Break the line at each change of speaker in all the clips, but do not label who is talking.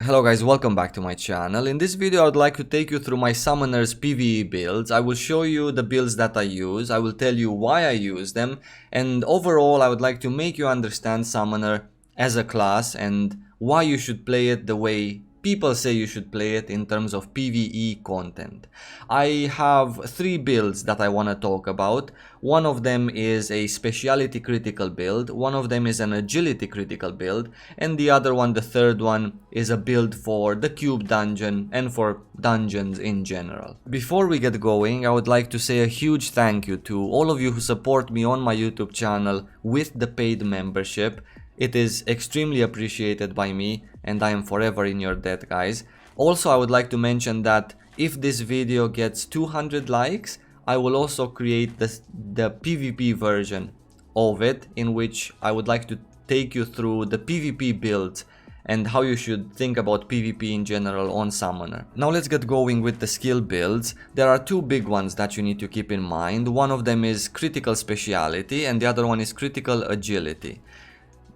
Hello guys, welcome back to my channel. In this video I would like to take you through my summoner's PvE builds. I will show you the builds that I use, I will tell you why I use them, and overall I would like to make you understand summoner as a class and why you should play it the way people say you should play it in terms of PvE content. I have three builds that I want to talk about. One of them is a speciality critical build, one of them is an agility critical build, and the other one, the third one, is a build for the cube dungeon and for dungeons in general. Before we get going, I would like to say a huge thank you to all of you who support me on my YouTube channel with the paid membership. It is extremely appreciated by me and I am forever in your debt, guys. Also, I would like to mention that if this video gets 200 likes, I will also create the PvP version of it, in which I would like to take you through the PvP builds and how you should think about PvP in general on Summoner. Now let's get going with the skill builds. There are two big ones that you need to keep in mind. One of them is critical speciality and the other one is critical agility.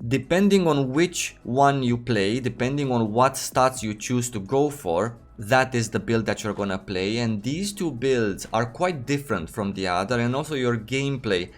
Depending on which one you play, depending on what stats you choose to go for, that is the build that you're gonna play, and these two builds are quite different from the other, and also your gameplay,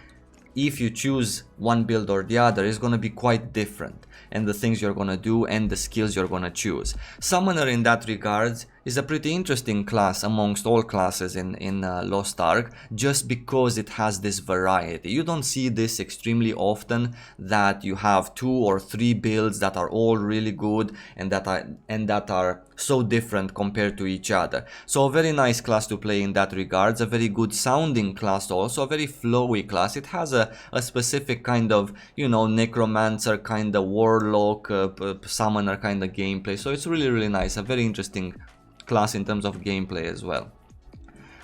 if you choose one build or the other, is gonna be quite different, and the things you're gonna do and the skills you're gonna choose. Summoner in that regards is a pretty interesting class amongst all classes in Lost Ark, just because it has this variety. You don't see this extremely often, that you have 2 or 3 builds that are all really good and that are so different compared to each other. So a very nice class to play in that regards, a very good sounding class also, a very flowy class. It has a specific kind of, you know, necromancer kind of warlock, summoner kind of gameplay. So it's really nice, a very interesting class in terms of gameplay as well.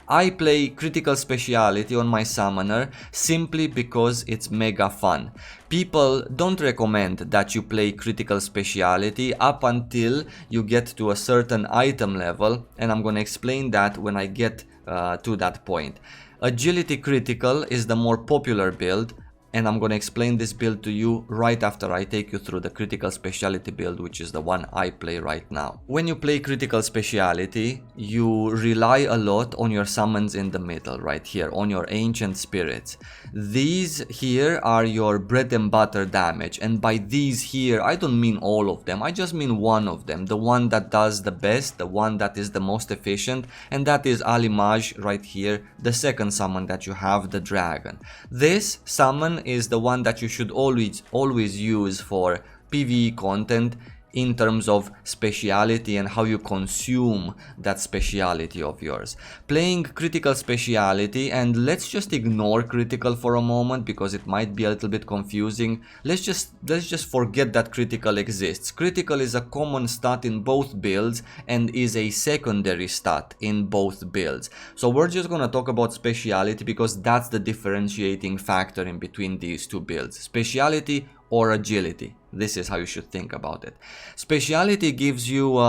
I play critical speciality on my summoner simply because it's mega fun. People don't recommend that you play critical speciality up until you get to a certain item level, and I'm gonna explain that when I get to that point. Agility critical is the more popular build, and I'm gonna explain this build to you right after I take you through the critical speciality build, which is the one I play right now. When you play critical speciality, you rely a lot on your summons in the middle, right here, on your ancient spirits. These here are your bread and butter damage, and by these here, I don't mean all of them, I just mean one of them, the one that does the best, the one that is the most efficient, and that is Alimaj right here, the second summon that you have, the dragon. This summon is the one that you should always use for PvE content in terms of speciality and how you consume that speciality of yours. Playing critical speciality, and let's just ignore critical for a moment because it might be a little bit confusing. Let's just forget that critical exists. Critical is a common stat in both builds and is a secondary stat in both builds. So we're just gonna talk about speciality because that's the differentiating factor in between these two builds. Speciality or agility. This is how you should think about it. Speciality gives you,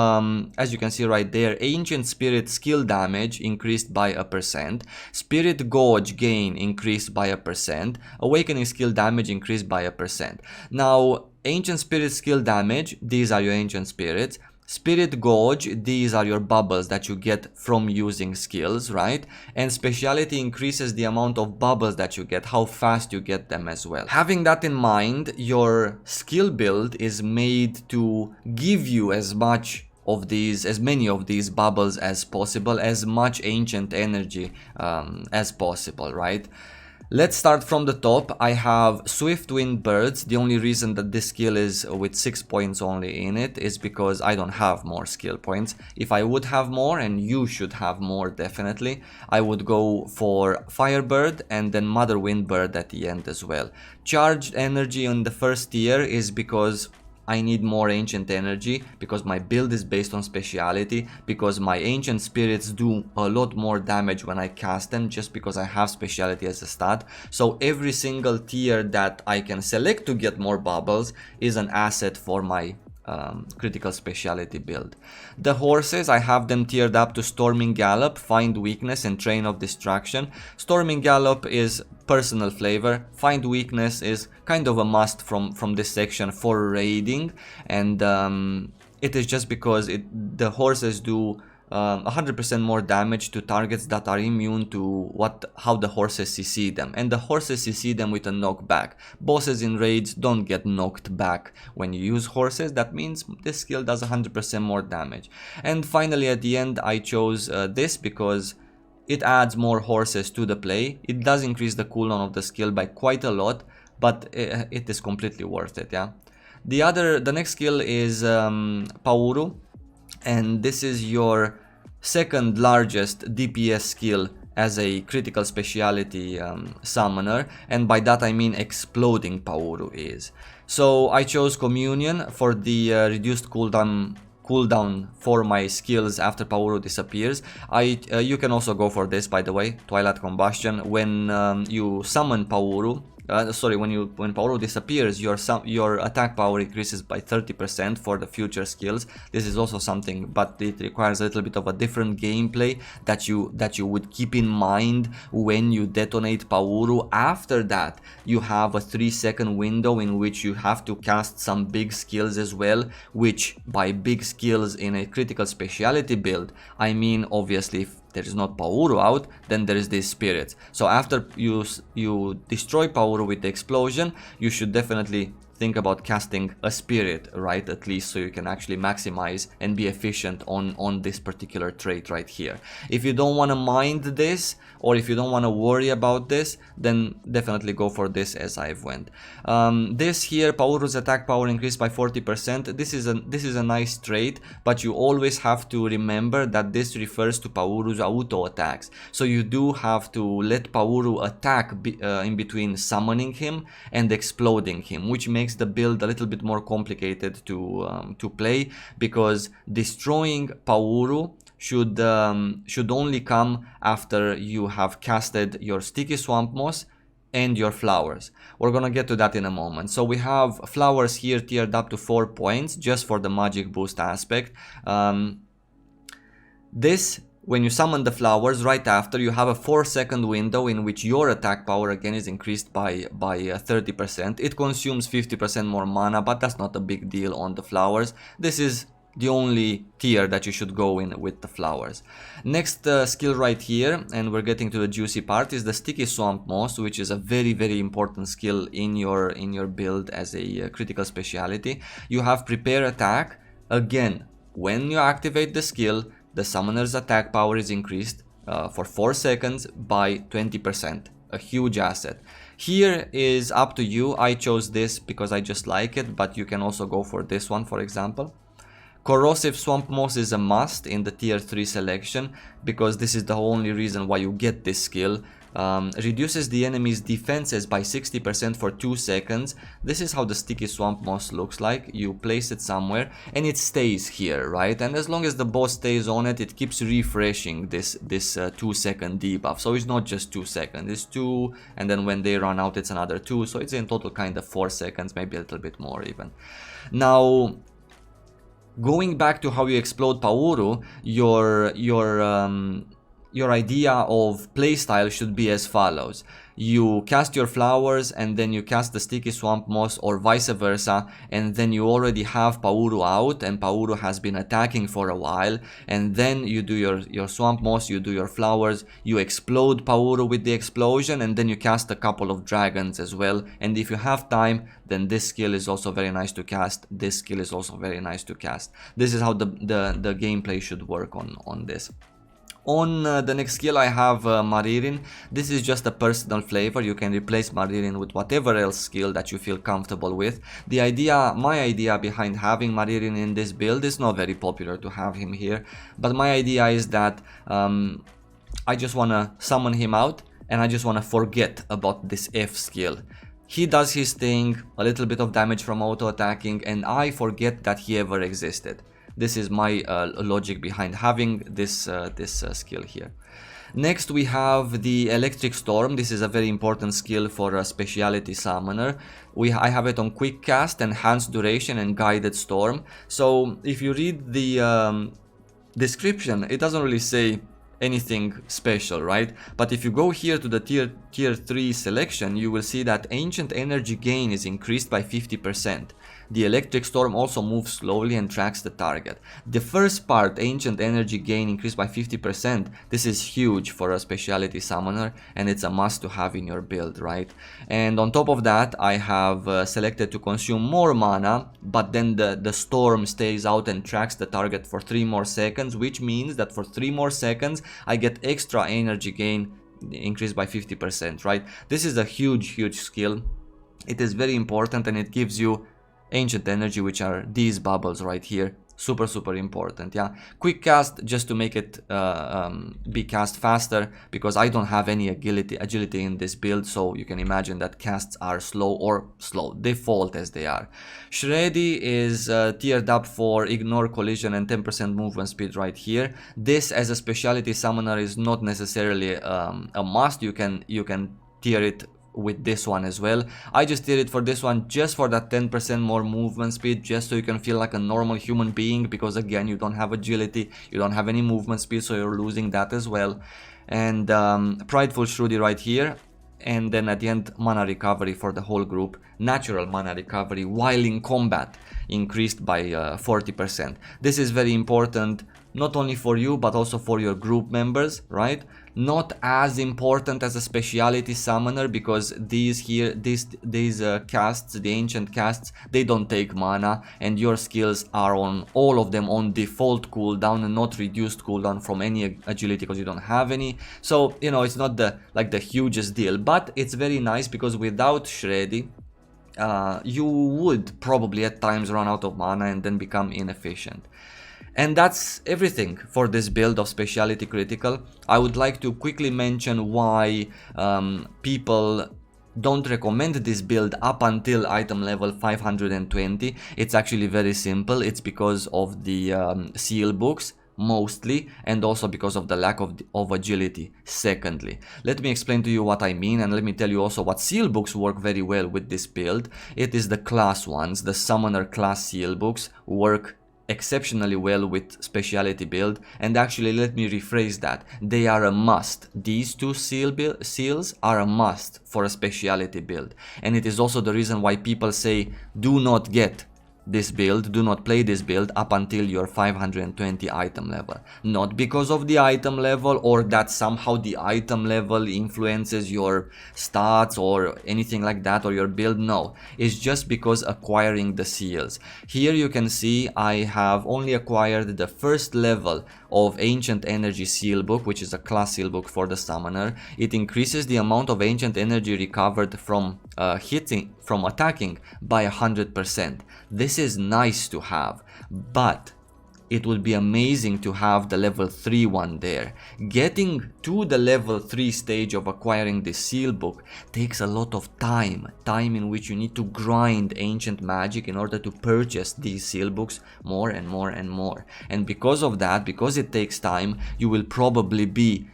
as you can see right there, Ancient Spirit skill damage increased by 1%, Spirit Gauge gain increased by 1%, Awakening skill damage increased by 1%. Now, Ancient Spirit skill damage, these are your Ancient Spirits. Spirit Gauge, these are your bubbles that you get from using skills, right? And speciality increases the amount of bubbles that you get, how fast you get them as well. Having that in mind, your skill build is made to give you as many of these bubbles as possible, as much ancient energy as possible, right? Let's start from the top. I have Swift Winged Birds. The only reason that this skill is with 6 points only in it is because I don't have more skill points. If I would have more, and you should have more definitely, I would go for Firebird and then Mother Wind Bird at the end as well. Charged energy on the first tier is because I need more ancient energy, because my build is based on speciality, because my ancient spirits do a lot more damage when I cast them just because I have speciality as a stat. So every single tier that I can select to get more bubbles is an asset for my critical speciality build. The horses, I have them tiered up to Storming Gallop, Find Weakness, and Train of Destruction. Storming Gallop is personal flavor. Find Weakness is kind of a must from this section for raiding, and it is just because the horses do 100% more damage to targets that are immune to how the horses CC them, and the horses CC them with a knockback. Bosses in raids don't get knocked back when you use horses. That means this skill does 100% more damage. And finally at the end I chose this because it adds more horses to the play. It does increase the cooldown of the skill by quite a lot, but it is completely worth it. Yeah. The next skill is Pauru, and this is your second largest DPS skill as a critical speciality summoner, and by that I mean exploding Pauru is. So I chose Communion for the reduced cooldown for my skills after Pauru disappears. You can also go for this, by the way, Twilight Combustion. When you summon Pauru, when Pauru disappears, your attack power increases by 30% for the future skills. This is also something, but it requires a little bit of a different gameplay that you would keep in mind when you detonate Pauru. After that, you have a 3-second window in which you have to cast some big skills as well, which by big skills in a critical speciality build, I mean obviously if there is not Pauru out, then there is this spirit. So after you destroy Pauru with the explosion, you should definitely think about casting a spirit, right, at least, so you can actually maximize and be efficient on this particular trait right here. If you don't want to mind this, or if you don't want to worry about this, then definitely go for this as I've went. This here, Pauru's attack power increased by 40%. This is a nice trait, but you always have to remember that this refers to Pauru's auto attacks. So you do have to let Pauru attack in between summoning him and exploding him, which makes the build a little bit more complicated to play, because destroying Pauru should only come after you have casted your Sticky Swamp Moss and your flowers. We're gonna get to that in a moment. So we have flowers here tiered up to 4 points just for the magic boost aspect. When you summon the flowers, right after, you have a 4-second window in which your attack power again is increased by 30%. It consumes 50% more mana, but that's not a big deal on the flowers. This is the only tier that you should go in with the flowers. Next skill right here, and we're getting to the juicy part, is the Sticky Swamp Moss, which is a very, very important skill in your build as a critical speciality. You have Prepare Attack. Again, when you activate the skill, the summoner's attack power is increased for 4 seconds by 20%. A huge asset. Here is up to you. I chose this because I just like it, but you can also go for this one, for example. Corrosive Swamp Moss is a must in the tier 3 selection, because this is the only reason why you get this skill. Reduces the enemy's defenses by 60% for 2 seconds. This is how the Sticky Swamp Moss looks like. You place it somewhere and it stays here, right? And as long as the boss stays on it, it keeps refreshing this 2-second debuff. So it's not just 2 seconds, it's 2, and then when they run out it's another 2, so it's in total kind of 4 seconds, maybe a little bit more even. Now, going back to how you explode Pauru, your idea of playstyle should be as follows. You cast your flowers and then you cast the Sticky Swamp Moss, or vice versa, and then you already have Pauru out and Pauru has been attacking for a while, and then you do your Swamp Moss, you do your flowers, you explode Pauru with the explosion, and then you cast a couple of dragons as well. And if you have time, then this skill is also very nice to cast. This skill is also very nice to cast. This is how the gameplay should work on this. On the next skill I have Maririn. This is just a personal flavor. You can replace Maririn with whatever else skill that you feel comfortable with. My idea behind having Maririn in this build is not very popular to have him here, but my idea is that I just want to summon him out and I just want to forget about this F skill. He does his thing, a little bit of damage from auto attacking, and I forget that he ever existed. This is my logic behind having this skill here. Next we have the Electric Storm. This is a very important skill for a speciality summoner. I have it on Quick Cast, Enhanced Duration, and Guided Storm. So if you read the description, it doesn't really say anything special, right? But if you go here to the tier 3 selection, you will see that Ancient Energy Gain is increased by 50%. The electric storm also moves slowly and tracks the target. The first part, ancient energy gain increased by 50%. This is huge for a specialty summoner, and it's a must to have in your build, right? And on top of that, I have selected to consume more mana, but then the storm stays out and tracks the target for 3 more seconds, which means that for 3 more seconds I get extra energy gain increased by 50%, right? This is a huge skill. It is very important, and it gives you ancient energy, which are these bubbles right here. Super important. Yeah, quick cast just to make it be cast faster, because I don't have any agility in this build, so you can imagine that casts are slow default as they are. Shreddy is tiered up for ignore collision and 10% movement speed right here. This as a specialty summoner is not necessarily a must. You can tier it with this one as well. I just did it for this one just for that 10% more movement speed, just so you can feel like a normal human being, because again, you don't have agility, you don't have any movement speed, so you're losing that as well. And Prideful Shruti right here. And then at the end, mana recovery for the whole group, natural mana recovery while in combat, increased by 40%. This is very important, not only for you but also for your group members, right? Not as important as a specialty summoner, because these casts, the ancient casts, they don't take mana, and your skills are on all of them on default cooldown and not reduced cooldown from any agility, because you don't have any. So you know, it's not the hugest deal, but it's very nice, because without Shreddy you would probably at times run out of mana and then become inefficient. And that's everything for this build of Specialty Critical. I would like to quickly mention why people don't recommend this build up until item level 520. It's actually very simple. It's because of the seal books mostly, and also because of the lack of agility. Secondly, let me explain to you what I mean, and let me tell you also what seal books work very well with this build. It is the class ones. The summoner class seal books work exceptionally well with Specialty Build, and actually let me rephrase that, they are a must. These two seals are a must for a Specialty Build, and it is also the reason why people say do not get this build, do not play this build up until your 520 item level. Not because of the item level, or that somehow the item level influences your stats or anything like that, or your build. No, it's just because acquiring the seals. Here you can see I have only acquired the first level of Ancient Energy seal book, which is a class seal book for the summoner. It increases the amount of ancient energy recovered from attacking by 100%. This is nice to have, but it would be amazing to have the level 3 one there. Getting to the level 3 stage of acquiring the seal book takes a lot of time in which you need to grind ancient magic in order to purchase these seal books more and more and more. And because of that, because it takes time, you will probably be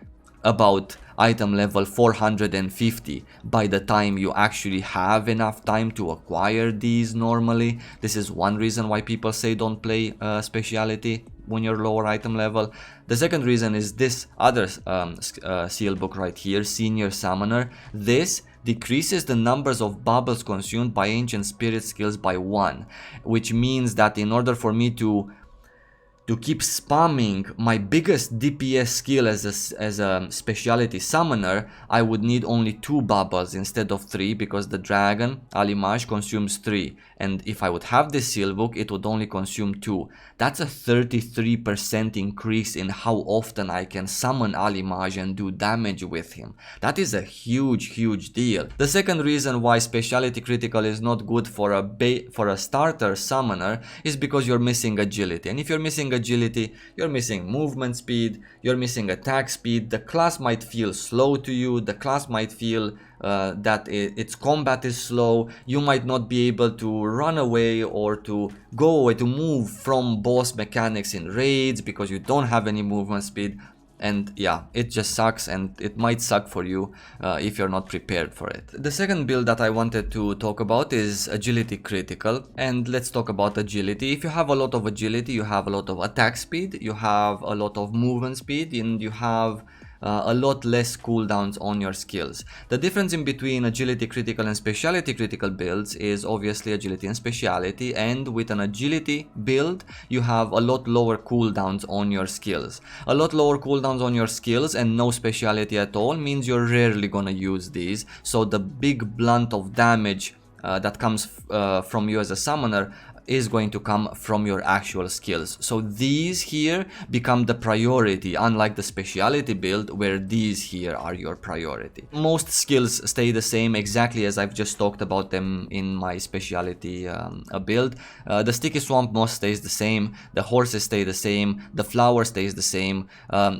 about item level 450 by the time you actually have enough time to acquire these normally. This is one reason why people say don't play specialty when you're lower item level. The second reason is this other seal book right here, Senior Summoner. This decreases the numbers of bubbles consumed by ancient spirit skills by 1, which means that in order for me to keep spamming my biggest DPS skill as a specialty summoner, I would need only 2 bubbles instead of 3, because the dragon Alimage consumes 3, and if I would have this seal book, it would only consume 2. That's a 33% increase in how often I can summon Alimage and do damage with him. That is a huge deal. The second reason why Specialty Critical is not good for a starter summoner is because you're missing agility, and if you're missing agility, you're missing movement speed, you're missing attack speed. The class might feel slow to you, the class might feel that its combat is slow. You might not be able to run away or to go away, to move from boss mechanics in raids, because you don't have any movement speed. And yeah, it just sucks, and it might suck for you if you're not prepared for it. The second build that I wanted to talk about is Agility Critical, and let's talk about agility. If you have a lot of agility, you have a lot of attack speed, you have a lot of movement speed, and you have a lot less cooldowns on your skills. The difference in between agility critical and speciality critical builds is obviously agility and speciality, and with an agility build you have a lot lower cooldowns on your skills. A lot lower cooldowns on your skills and no speciality at all means you're rarely gonna use these, so the big blunt of damage that comes from you as a summoner is going to come from your actual skills. So these here become the priority, unlike the speciality build where these here are your priority. Most skills stay the same exactly as I've just talked about them in my speciality build. The sticky swamp moss stays the same, the horses stay the same, the flower stays the same,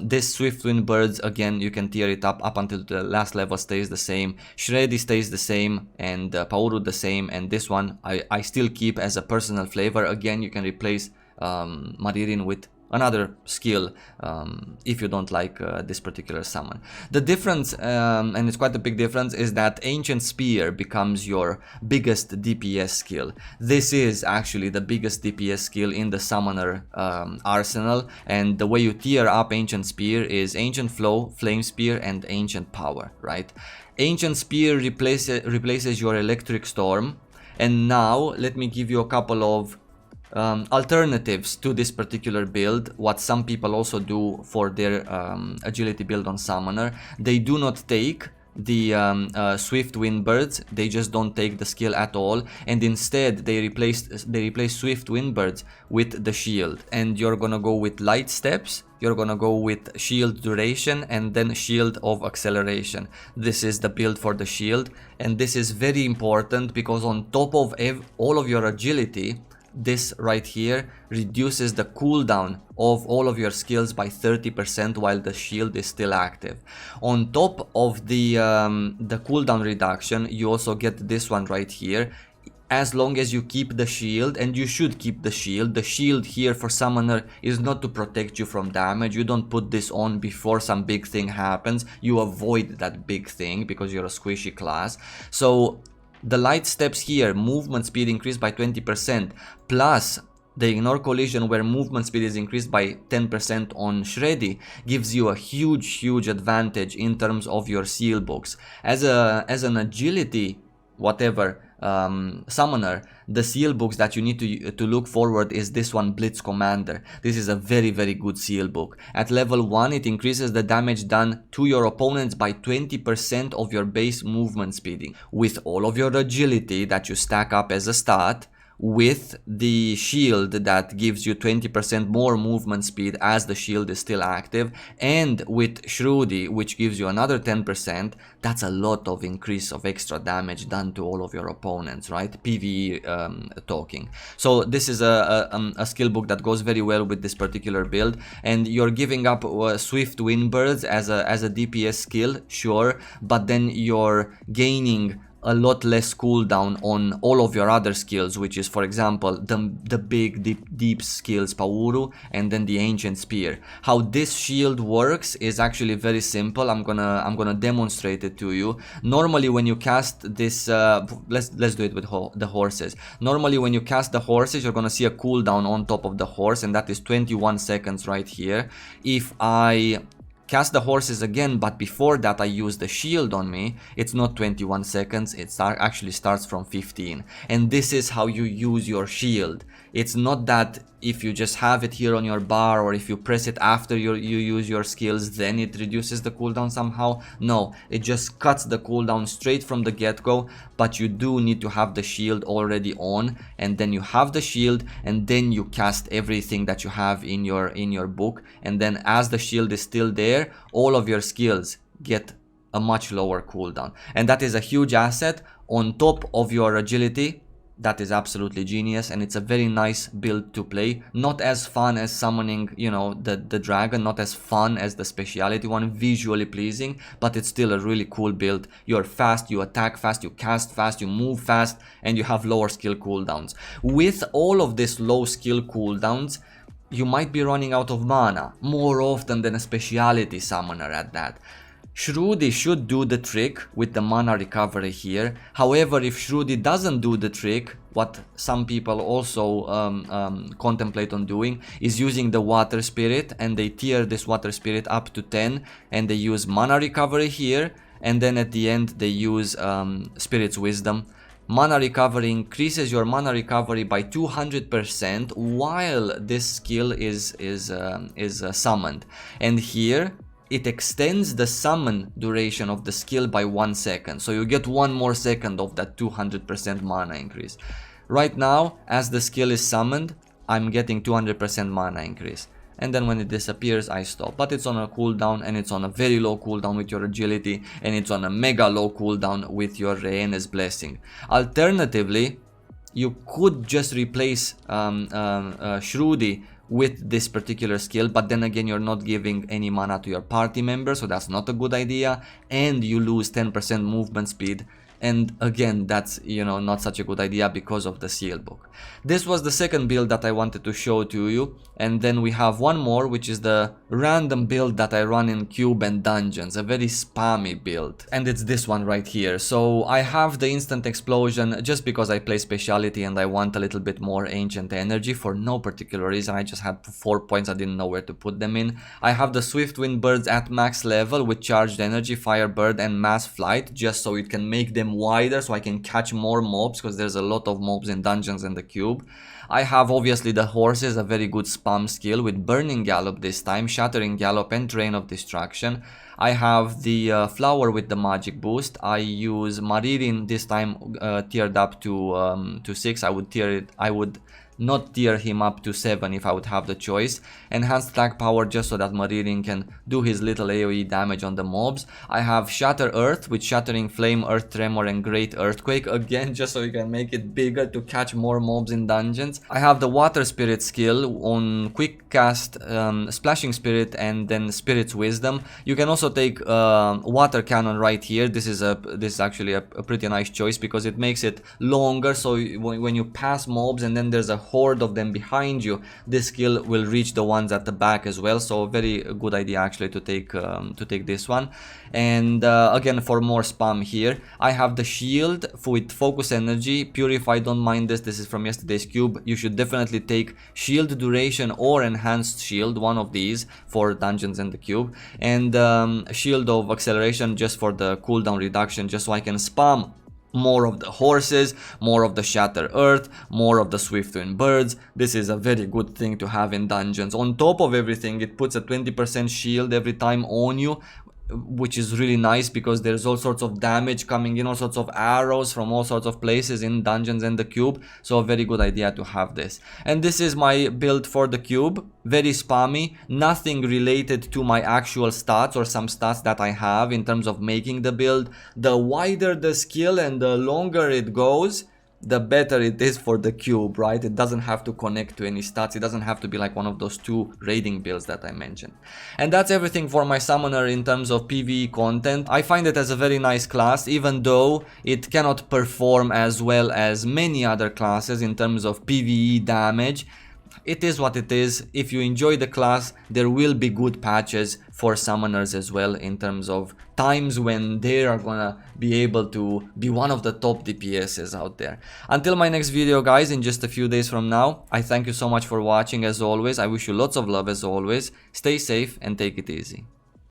this swift wind birds, again you can tier it up until the last level, stays the same, shreddy stays the same, and pauru the same, and this one I still keep as a personal flavor. Again, you can replace Maririn with another skill if you don't like this particular summon. The difference, and it's quite a big difference, is that Ancient Spear becomes your biggest DPS skill. This is actually the biggest DPS skill in the summoner arsenal, and the way you tier up Ancient Spear is Ancient Flow, Flame Spear, and Ancient Power, right? Ancient Spear replaces your Electric Storm. And now let me give you a couple of alternatives to this particular build, what some people also do for their agility build on summoner. They do not take the swift wind birds, they just don't take the skill at all, and instead they replace swift wind birds with the shield, and you're gonna go with light steps, you're gonna go with shield duration, and then shield of acceleration. This is the build for the shield, and this is very important because on top of all of your agility, this right here reduces the cooldown of all of your skills by 30% while the shield is still active. On top of the cooldown reduction, you also get this one right here. As long as you keep the shield, and you should keep the shield here for summoner is not to protect you from damage. You don't put this on before some big thing happens. You avoid that big thing because you're a squishy class. So the light steps here, movement speed increased by 20%, plus the ignore collision where movement speed is increased by 10% on Shreddy, gives you a huge advantage in terms of your seal books. As an agility whatever summoner, the seal books that you need to look forward is this one, Blitz Commander. This is a very good seal book. At level 1 it increases the damage done to your opponents by 20% of your base movement speeding. With all of your agility that you stack up as a stat, with the shield that gives you 20% more movement speed as the shield is still active, and with Shruti which gives you another 10%, that's a lot of increase of extra damage done to all of your opponents, right? PvE talking. So this is a skill book that goes very well with this particular build, and you're giving up Swift Windbirds as a DPS skill, sure, but then you're gaining a lot less cooldown on all of your other skills, which is, for example, the big deep skills Pauru and then the Ancient Spear. How this shield works is actually very simple. I'm gonna demonstrate it to you. Normally when you cast this, let's do it with the horses. Normally when you cast the horses, you're gonna see a cooldown on top of the horse, and that is 21 seconds right here. If I cast the horses again, but before that I use the shield on me, it's not 21 seconds, it actually starts from 15. And this is how you use your shield. It's not that if you just have it here on your bar, or if you press it after you use your skills, then it reduces the cooldown somehow. No, it just cuts the cooldown straight from the get-go, but you do need to have the shield already on, and then you have the shield, and then you cast everything that you have in your book, and then as the shield is still there, all of your skills get a much lower cooldown, and that is a huge asset on top of your agility. That is absolutely genius, and it's a very nice build to play. Not as fun as summoning, you know, the dragon, not as fun as the speciality one, visually pleasing, but it's still a really cool build. You're fast, you attack fast, you cast fast, you move fast, and you have lower skill cooldowns. With all of this low skill cooldowns, you might be running out of mana more often than a speciality summoner at that. Shruti should do the trick with the mana recovery here. However, if Shruti doesn't do the trick, what some people also contemplate on doing is using the water spirit, and they tier this water spirit up to 10, and they use mana recovery here, and then at the end they use spirit's wisdom. Mana recovery increases your mana recovery by 200% while this skill is summoned, and here it extends the summon duration of the skill by 1 second, so you get 1 more second of that 200% mana increase. Right now, as the skill is summoned, I'm getting 200% mana increase, and then when it disappears I stop. But it's on a cooldown, and it's on a very low cooldown with your agility, and it's on a mega low cooldown with your Rhaenys blessing. Alternatively, you could just replace Shruti with this particular skill, but then again you're not giving any mana to your party members, so that's not a good idea, and you lose 10% movement speed, and again that's, you know, not such a good idea because of the seal book. This was the second build that I wanted to show to you, and then we have one more, which is the random build that I run in cube and dungeons, a very spammy build, and it's this one right here. So I have the instant explosion just because I play speciality and I want a little bit more ancient energy for no particular reason. I just had 4 points, I didn't know where to put them in. I have the swift wind birds at max level with charged energy, fire bird and mass flight, just so it can make them wider so I can catch more mobs, because there's a lot of mobs in dungeons and the cube. I have obviously the horses, a very good spam skill with burning gallop this time, shattering gallop and train of destruction. I have the flower with the magic boost. I use Maririn this time tiered up to 6. I would not tier him up to 7 if I would have the choice. Enhanced attack power just so that Maririn can do his little AoE damage on the mobs. I have Shatter Earth with Shattering Flame, Earth Tremor and Great Earthquake, again just so you can make it bigger to catch more mobs in dungeons. I have the Water Spirit skill on quick cast, Splashing Spirit and then Spirit's Wisdom. You can also take Water Cannon right here. This is actually a pretty nice choice because it makes it longer, so when you pass mobs and then there's a horde of them behind you, this skill will reach the ones at the back as well, so a very good idea actually to take this one. And again, for more spam here, I have the shield with focus energy, purify, don't mind this is from yesterday's cube. You should definitely take shield duration or enhanced shield, one of these for dungeons and the cube, and shield of acceleration just for the cooldown reduction, just so I can spam more of the horses, more of the Shatter Earth, more of the Swift Wind Birds. This is a very good thing to have in dungeons. On top of everything, it puts a 20% shield every time on you, which is really nice because there's all sorts of damage coming in, all sorts of arrows from all sorts of places in dungeons and the cube, so a very good idea to have this. And this is my build for the cube, very spammy, nothing related to my actual stats or some stats that I have in terms of making the build. The wider the skill and the longer it goes, the better it is for the cube, right? It doesn't have to connect to any stats. It doesn't have to be like one of those 2 raiding builds that I mentioned. And that's everything for my summoner in terms of PvE content. I find it as a very nice class, even though it cannot perform as well as many other classes in terms of PvE damage. It is what it is. If you enjoy the class, there will be good patches for summoners as well in terms of times when they are gonna be able to be one of the top DPSs out there. Until my next video, guys, in just a few days from now, I thank you so much for watching as always. I wish you lots of love as always. Stay safe and take it easy.